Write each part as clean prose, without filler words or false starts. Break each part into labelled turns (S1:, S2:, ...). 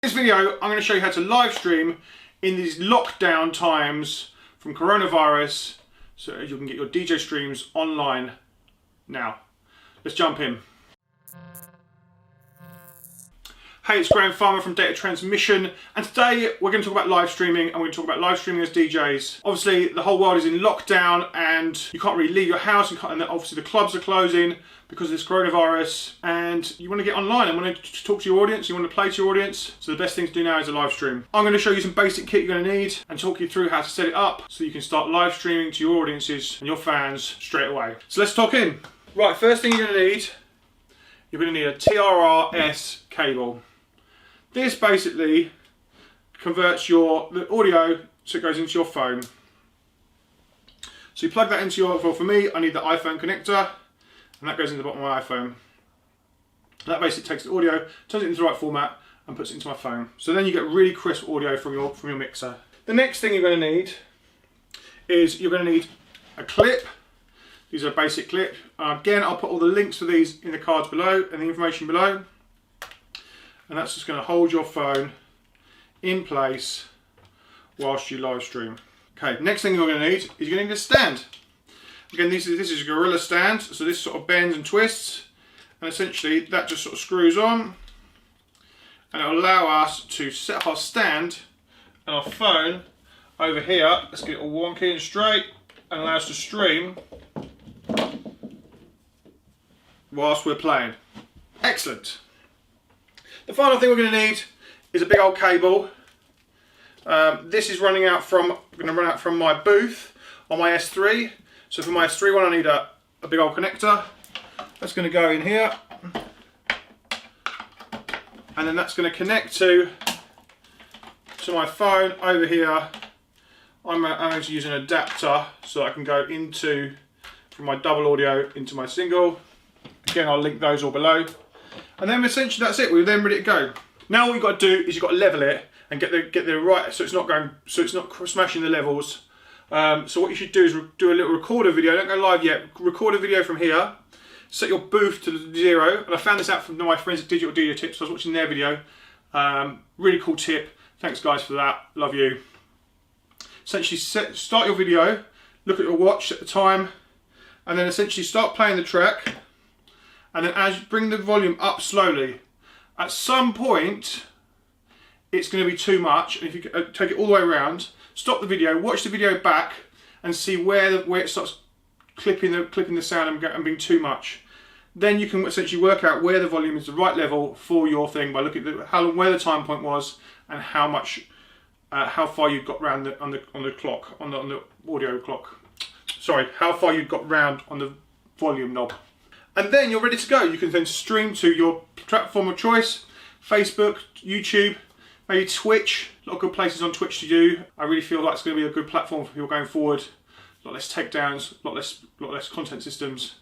S1: In this video, I'm going to show you how to live stream in these lockdown times from coronavirus so you can get your DJ streams online now. Let's jump in. Hey, it's Grahame from Data Transmission, and today we're going to talk about live streaming, and we're going to talk about live streaming as DJs. Obviously, the whole world is in lockdown and you can't really leave your house, and obviously the clubs are closing because of this coronavirus, and you want to get online and want to talk to your audience, you want to play to your audience, so the best thing to do now is a live stream. I'm going to show you some basic kit you're going to need and talk you through how to set it up so you can start live streaming to your audiences and your fans straight away. So let's talk in. Right, first thing you're going to need a TRRS cable. This basically converts the audio so it goes into your phone. So you plug that into your, well, for me, I need the iPhone connector, and that goes into the bottom of my iPhone. That basically takes the audio, turns it into the right format, and puts it into my phone. So then you get really crisp audio from your mixer. The next thing you're going to need is you're going to need a clip. These are a basic clip. Again, I'll put all the links for these in the cards below and the information below. And that's just going to hold your phone in place whilst you live stream. Okay, next thing you're going to need is you're going to need a stand. Again, this is a Gorilla stand, so this sort of bends and twists, and essentially that just sort of screws on, and it will allow us to set up our stand and our phone over here. Let's get it all wonky and straight, and allow us to stream whilst we're playing. Excellent. The final thing we're going to need is a big old cable. This is going to run out from my booth on my S3. So for my S3 one, I need a big old connector. That's going to go in here, and then that's going to connect to my phone over here. I'm going to use an adapter so I can go from my double audio into my single. Again, I'll link those all below. And then essentially that's it. We're then ready to go. Now what you've got to do is you've got to level it and get the right, so it's not smashing the levels. So what you should do is do a little recorder video. Don't go live yet. Record a video from here. Set your booth to 0. And I found this out from my friends at Digital DJ Tips. I was watching their video. Really cool tip. Thanks guys for that. Love you. Essentially start your video. Look at your watch at the time, and then essentially start playing the track. And then as you bring the volume up slowly, at some point it's going to be too much. And if you take it all the way around, stop the video, watch the video back, and see where it starts clipping the sound and being too much. Then you can essentially work out where the volume is the right level for your thing by looking at where the time point was and how far you got round on the clock, on the audio clock. Sorry, how far you got round on the volume knob. And then you're ready to go. You can then stream to your platform of choice, Facebook, YouTube, maybe Twitch. A lot of good places on Twitch to do. I really feel like it's going to be a good platform for people going forward. A lot less takedowns, a lot less content systems.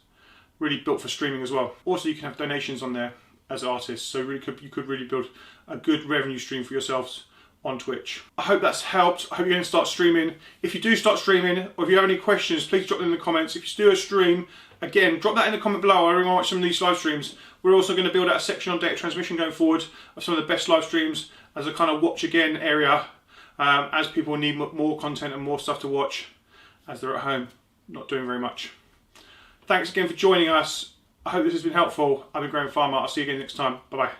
S1: Really built for streaming as well. Also, you can have donations on there as artists, so you could really build a good revenue stream for yourselves on Twitch. I hope that's helped. I hope you're going to start streaming. If you do start streaming, or if you have any questions, please drop them in the comments. If you do a stream, again, drop that in the comment below. I really want to watch some of these live streams. We're also going to build out a section on Data Transmission going forward of some of the best live streams as a kind of watch again area, as people need more content and more stuff to watch as they're at home, not doing very much. Thanks again for joining us. I hope this has been helpful. I've been Grahame. I'll see you again next time. Bye bye.